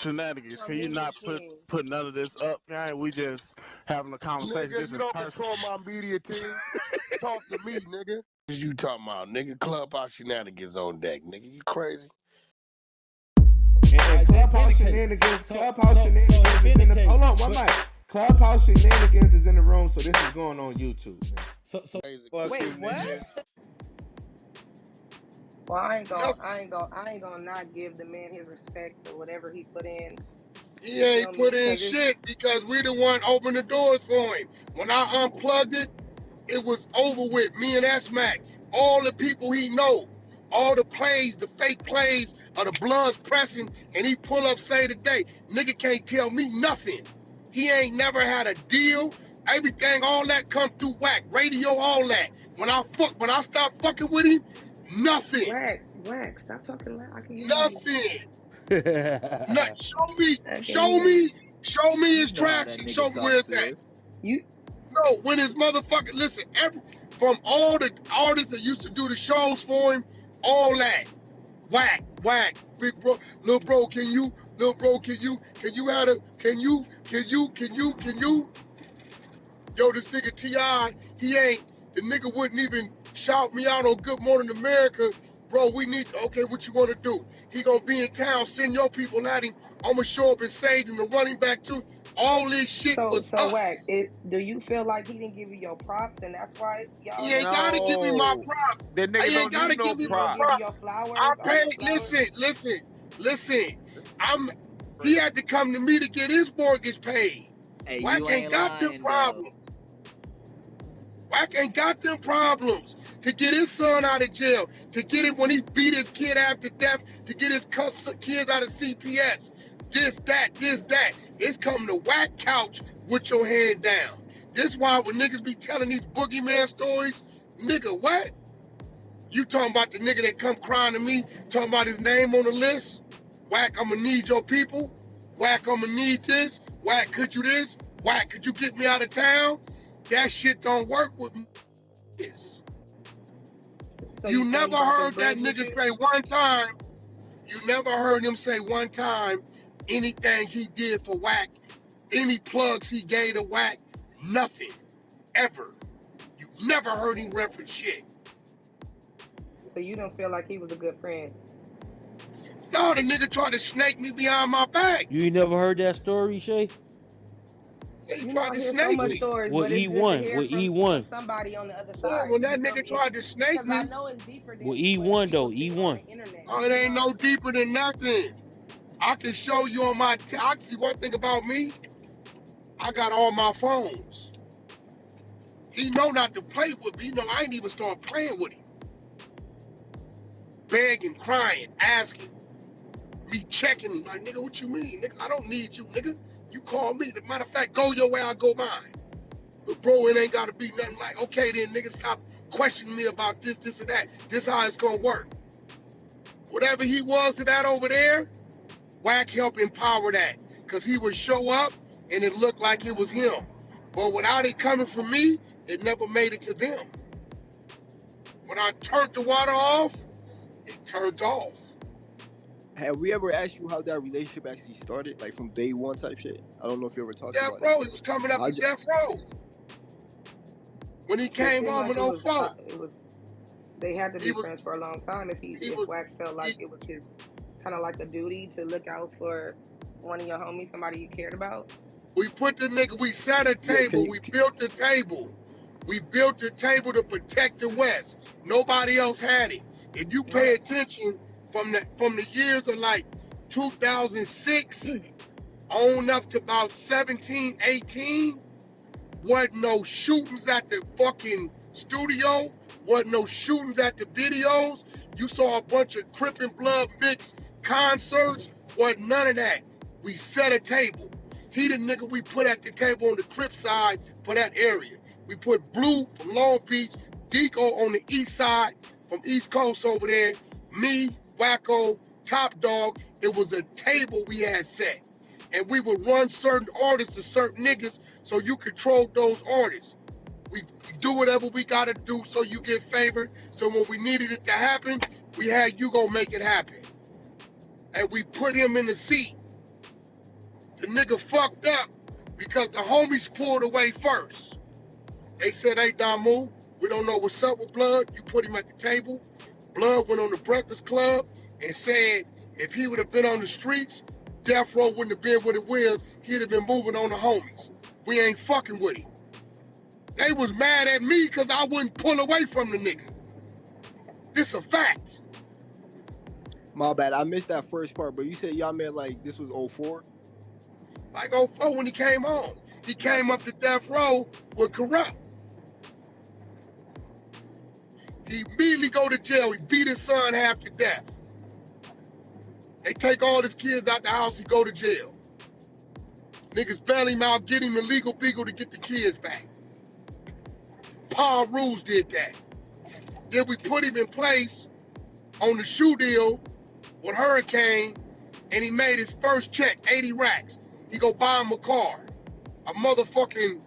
shenanigans. Can you Media not team. put none of this up, guy? We just having a conversation. Nigga, This you is don't personal. control my media team. Talk to me, nigga. What you talking about, nigga? Clubhouse shenanigans on deck, nigga. You crazy? And Clubhouse shenanigans, Clubhouse shenanigans is in the. Hold on, one mic. Clubhouse shenanigans is in the room, so this is going on YouTube, man. So Wait, what? Well, I ain't gonna not give the man his respects or whatever he put in. He ain't put in shit because we the one opened the doors for him. When I unplugged it, it was over with. Me and S-Mac, all the people he know, all the plays, the fake plays of the Bloods pressing, and he pull up say today, nigga can't tell me nothing. He ain't never had a deal. Everything, all that come through Wack, radio, all that. When I stopped fucking with him, nothing. Wack, stop talking loud. I can hear Nothing. Show me his tracks. Show me where it's at. No, when his motherfucker, listen, from all the artists that used to do the shows for him, all that. Wack, big bro, little bro, can you yo, this nigga T.I., the nigga wouldn't even shout me out on Good Morning America. Bro, okay, what you gonna do? He gonna be in town, send your people at him. I'm gonna show up and save him and running back to him. All this shit was us. Wack, do you feel like he didn't give you your props and that's why y'all... He ain't gotta give me my props. That nigga ain't gotta give me my props. Your flowers, I paid, listen. He had to come to me to get his mortgage paid. Hey, Wack ain't got them problems. Wack ain't got them problems to get his son out of jail, to get him when he beat his kid after death, to get his kids out of CPS. This, that. It's coming to Wack couch with your head down. This why when niggas be telling these boogeyman stories, nigga, what? You talking about the nigga that come crying to me, talking about his name on the list? Wack, I'ma need your people. Wack, I'ma need this. Wack, could you this? Wack, could you get me out of town? That shit don't work with me. So you never heard that nigga say one time, you never heard him say one time anything he did for Wack, any plugs he gave to Wack, nothing, ever. You never heard him reference shit. So you don't feel like he was a good friend? No, the nigga tried to snake me behind my back. You ain't never heard that story, Shay? He tried to snake me. Well, E1. Somebody on the other side. Yeah, when that nigga tried to snake me. I know it's deeper than... Well, E1 though, E1. Oh, it ain't no deeper than nothing. I can show you on my... see one thing about me. I got all my phones. He know not to play with me. You know, I ain't even start playing with him. Begging, crying, asking. Me checking him. Like, nigga, what you mean? Nigga, I don't need you, nigga. You call me. As a matter of fact, go your way, I'll go mine. But bro, it ain't gotta be nothing like, okay then, nigga, stop questioning me about this, and that. This how it's gonna work. Whatever he was to that over there, Wack helped empower that. Cause he would show up and it looked like it was him. But without it coming from me, it never made it to them. When I turned the water off, it turned off. Have we ever asked you how that relationship actually started? Like from day one type shit? I don't know if you ever talked about it. Death Row, he was coming up to Death Row. When he came home with 04. They had to be friends for a long time if Wack felt like it was his kind of like a duty to look out for one of your homies, somebody you cared about. We put the nigga, we set a table, we built the table. We built the table to protect the West. Nobody else had it. If you pay attention from the years of like 2006 on up to about 17, 18, wasn't no shootings at the fucking studio, wasn't no shootings at the videos. You saw a bunch of Crip and Blood mixed concerts, wasn't none of that. We set a table. He the nigga we put at the table on the Crip side for that area. We put Blue from Long Beach, Deco on the east side from East Coast over there, me, Wacko, Top Dog. It was a table we had set. And we would run certain artists to certain niggas so you control those artists. We do whatever we gotta do so you get favored. So when we needed it to happen, we had you go make it happen. And we put him in the seat. The nigga fucked up because the homies pulled away first. They said, hey, Damu, we don't know what's up with Blood. You put him at the table. Blood went on the Breakfast Club and said if he would have been on the streets, Death Row wouldn't have been what it was. He'd have been moving on the homies. We ain't fucking with him. They was mad at me because I wouldn't pull away from the nigga. This a fact. My bad. I missed that first part, but you said y'all meant like this was 04? Like 04 when he came home. He came up to Death Row with Corrupt. He immediately go to jail. He beat his son half to death. They take all his kids out the house. He go to jail. Niggas bail him out, get him a legal beagle to get the kids back. Paul Rules did that. Then we put him in place on the shoe deal with Hurricane, and he made his first check, 80 racks. He go buy him a car, a motherfucking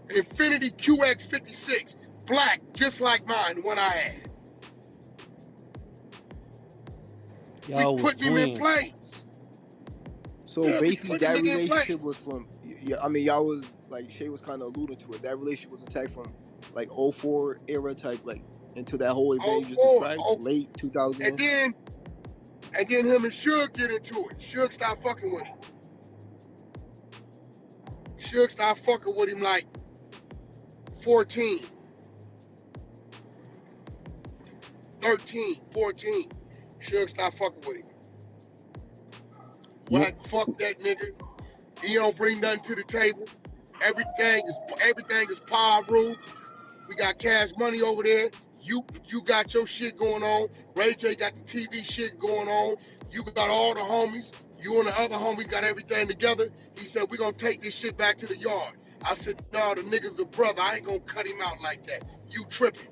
Infiniti QX56, black, just like mine, the one I had. Y'all We was put him in twins. place. So Yeah, we basically put that the nigga in relationship place. was from, yeah, I mean, y'all was, like, Shay was kind of alluding to it. That relationship was attacked from, like, 04 era type, like, into that whole event you just 04, described, 04. late 2000. And then him and Suge get into it. Suge stopped fucking with him. Suge stopped fucking with him like 14, 13, 14. Suge stopped fucking with him. Wack, fuck that nigga. He don't bring nothing to the table. Everything is power rule. We got Cash Money over there. You got your shit going on. Ray J got the TV shit going on. You got all the homies. You and the other homies got everything together. He said, we're going to take this shit back to the yard. I said, no, the nigga's a brother. I ain't going to cut him out like that. You tripping.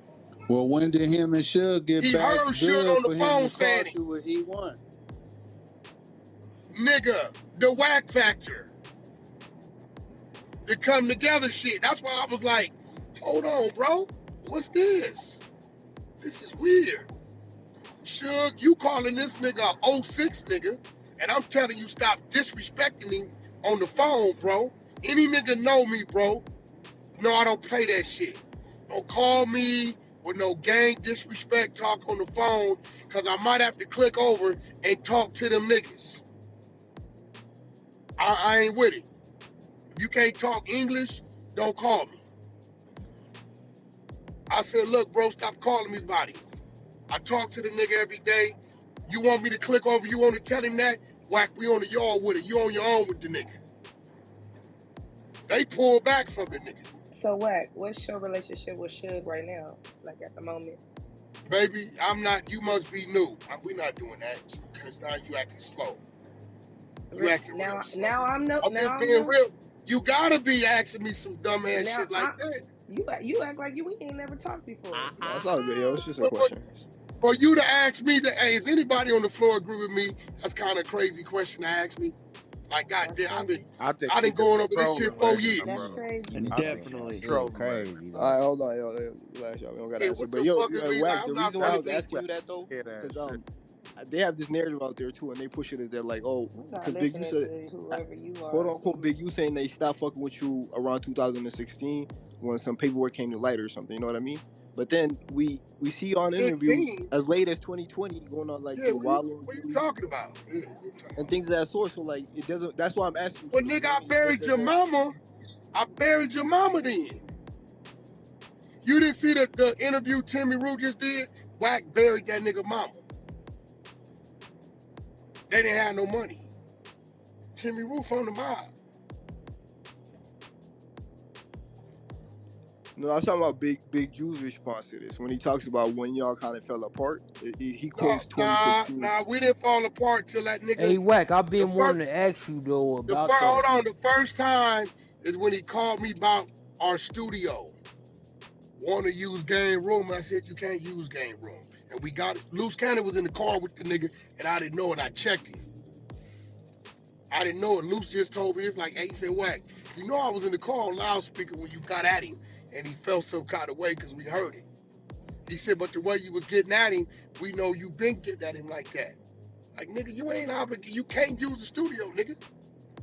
Well, when did him and Suge get He back heard good Suge on the for him phone to saying cross it. you with E1? Nigga, the Wack factor. The come together shit. That's why I was like, hold on, bro. What's this? This is weird. Suge, you calling this nigga a 06 nigga, and I'm telling you stop disrespecting me on the phone, bro. Any nigga know me, bro. No, I don't play that shit. Don't call me with no gang disrespect talk on the phone, because I might have to click over and talk to them niggas. I ain't with it. If you can't talk English, don't call me. I said, look, bro, stop calling me about it. I talk to the nigga every day. You want me to click over? You want to tell him that? Wack, we on the yard with it. You on your own with the nigga. They pull back from the nigga. So Wack, what's your relationship with Suge right now? Like at the moment? Baby, I'm not, you must be new. We not doing that. Because now you acting slow. You acting Now, real slow. now I'm no. I'm Now just I'm being no. real. You gotta be asking me some dumb ass Now shit like that. You act like we ain't never talked before. That's all good, yo. It's just a But- question. For you to ask me that, hey, is anybody on the floor agree with me? That's kind of a crazy question to ask me. Like, goddamn, I've been going over this shit 4 years. That's crazy. Definitely. Crazy. All right, hold on, yo. Relax, y'all. We don't got to Hey, answer. what But the yo, fuck is me? Wack, I'm the not reason why I was ready to asking you that, though, Hear that because shit. they have this narrative out there, too, and they push it as they're like, oh, I'm not because Big U listening said, to whoever you are. quote unquote, Big U saying they stopped fucking with you around 2016 when some paperwork came to light or something, you know what I mean? But then we see on interviews 16? as late as 2020 going on like Yeah, the what Wild you talking about? Yeah, what you talking about? and things of that sort. So like it doesn't. That's why I'm asking. Well, you, nigga, I because buried your there's mama. I buried your mama then. You didn't see the interview Timmy Rue just did? Wack buried that nigga mama. They didn't have no money. Timmy Rue from the mob. No, I'm talking about Big U's response to this when he talks about when y'all kind of fell apart. He quotes 2016. Nah, we didn't fall apart till that nigga. Hey, Wack, I've been The wanting to ask you though about Hold that. on, the first time is when he called me about our studio. Want to use game room, and I said you can't use game room. And we got it. Loose Cannon was in the car with the nigga, and I didn't know it. I checked him. I didn't know it. Loose just told me, it's like, hey, he said, Wack, you know I was in the car on loudspeaker when you got at him, and he felt some kind of way because we heard it. He said, but the way you was getting at him, we know you been getting at him like that. Like, nigga, you ain't obligated. You can't use the studio, nigga.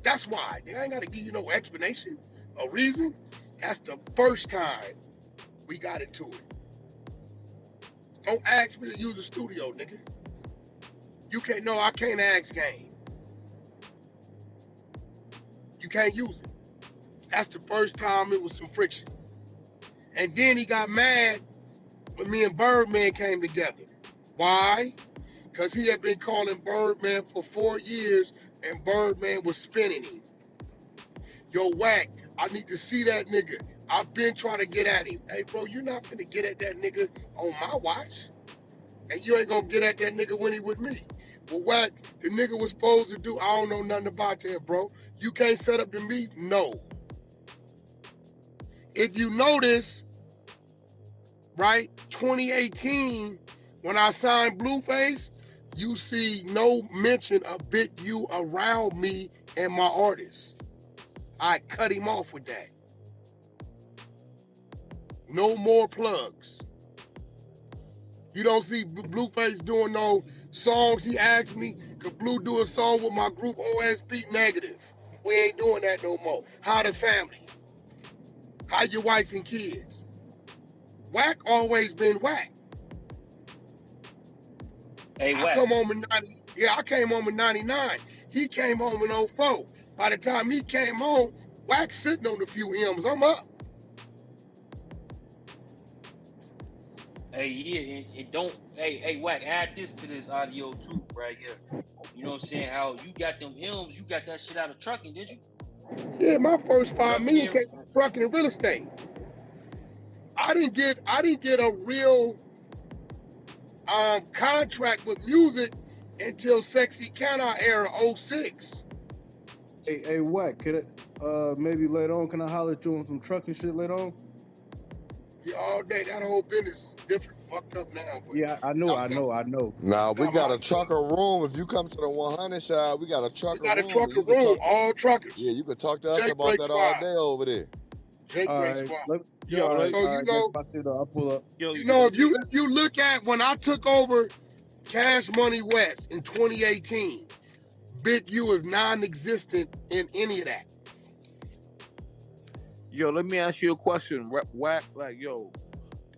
That's why. They ain't gotta give you no explanation or reason. That's the first time we got into it. Don't ask me to use the studio, nigga. You can't, no, I can't ask Game. You can't use it. That's the first time it was some friction. And then he got mad when me and Birdman came together. Why? Because he had been calling Birdman for 4 years and Birdman was spinning him. Yo, Wack, I need to see that nigga. I've been trying to get at him. Hey, bro, you're not finna get at that nigga on my watch. And you ain't gonna get at that nigga when he with me. Well, Wack, the nigga was supposed to do, I don't know nothing about that, bro. You can't set up the meet? No. If you notice, right, 2018, when I signed Blueface, you see no mention of Big U around me and my artists. I cut him off with that. No more plugs. You don't see Blueface doing no songs. He asked me, could Blue do a song with my group OSP Negative? We ain't doing that no more. How the family? How your wife and kids? Wack always been Wack. Hey, I Wack. come home in 90. Yeah, I came home in 99. He came home in 04. By the time he came home, Wack sitting on a few M's. I'm up. Hey, yeah, and don't, hey, Wack, add this to this audio too, right here. You know what I'm saying? How you got them M's, you got that shit out of trucking, did you? Yeah, my first 5 million Trucking. came from trucking and real estate. I didn't get a real contract with music until Sexy Canna era 06. Hey, Wack, could it maybe later on, can I holler at you on some trucking shit later on? Yeah, all day. That whole business is different, fucked up now. But Yeah, I know. Nah, we got a trucker room. If you come to the 100 side, we got a trucker room. We got a trucker room, all truckers. Yeah, you can talk to us about that all day over there. Jake Great Squad. Yo, So you know, I'll pull up. you know, if you look at when I took over Cash Money West in 2018, Big U is non-existent in any of that. Yo, let me ask you a question. Wack, like, yo,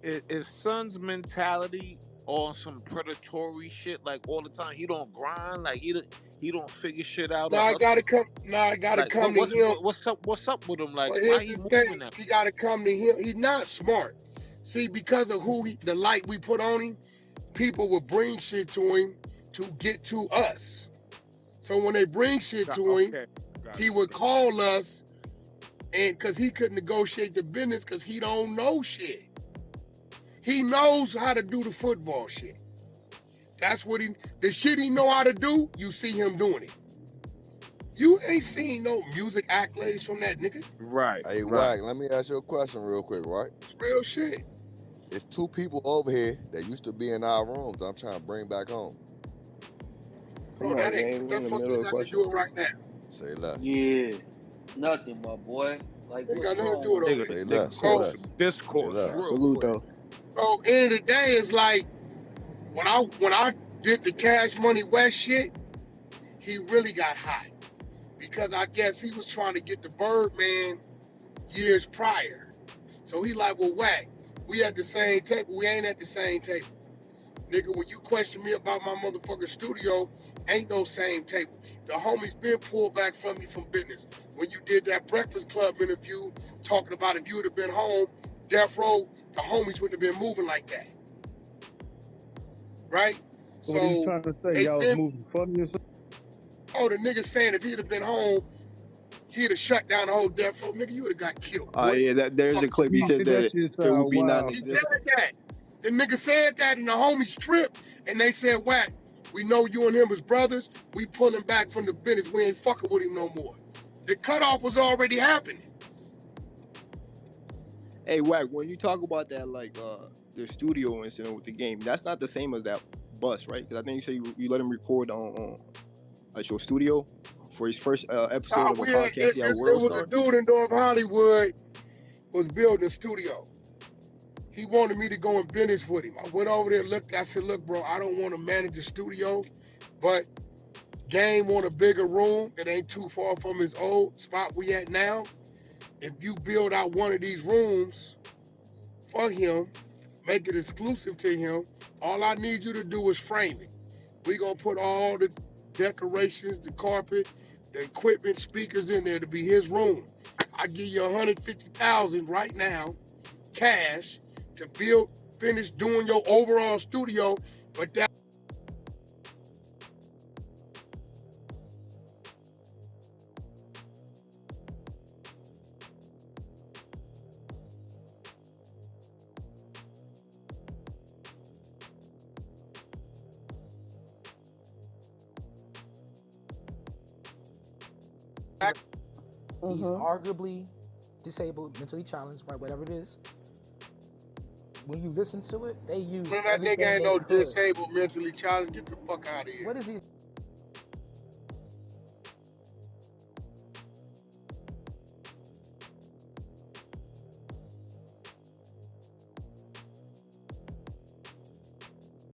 is Son's mentality on some predatory shit like all the time? He don't grind, like he don't figure shit out. I gotta come to him. What's up with him? Like, Well, why he here's the moving thing. that? He gotta come to him. He's not smart. See, because of the light we put on him, people will bring shit to him to get to us. So when they bring shit to him, he would call us, and because he couldn't negotiate the business because he don't know shit. He knows how to do the football shit. That's what the shit he know how to do, you see him doing it. You ain't seen no music accolades from that nigga. Right. Hey, Wack, let me ask you a question real quick, right? It's real shit. It's 2 people over here that used to be in our rooms I'm trying to bring back home. Bro, that ain't the fuck you got to do it right now. Say less. Yeah. Nothing, my boy. Like, They what's got nothing wrong to do with with it. Say it? less. Say less. Discourse. Salute though. Bro, end of the day, it's like when I did the Cash Money West shit, he really got hot because I guess he was trying to get the Birdman years prior. So he like, well, Wack, we at the same table. We ain't at the same table. Nigga, when you question me about my motherfucking studio, ain't no same table. The homies been pulled back from me from business. When you did that Breakfast Club interview talking about if you would have been home, Death Row, the homies wouldn't have been moving like that. Right? So what are you trying to say? Y'all was moving funny or something? Oh, the nigga saying if he'd have been home, he'd have shut down the whole Death Row. Nigga, you would have got killed. Oh yeah, there's a clip. He said that it would be He said that. The nigga said that, and the homies tripped, and they said, Wack, we know you and him as brothers. We pulling back from the business. We ain't fucking with him no more. The cutoff was already happening. Hey, Wack, when you talk about that, like the studio incident with the game, that's not the same as that bus, right? Because I think you said you let him record on at your studio for his first episode of a podcast. It was a dude in North Hollywood was building a studio. He wanted me to go in business with him. I went over there, looked. I said, look, bro, I don't want to manage the studio, but Game on a bigger room that ain't too far from his old spot we at now. If you build out one of these rooms for him, make it exclusive to him, all I need you to do is frame it. We gonna put all the decorations, the carpet, the equipment, speakers in there to be his room. I give you $150,000 right now, cash, to finish doing your overall studio, but that He's arguably disabled, mentally challenged, right? Whatever it is. When you listen to it, they use man, that everything nigga ain't they no could. disabled, mentally challenged. Get the fuck out of here. What is he?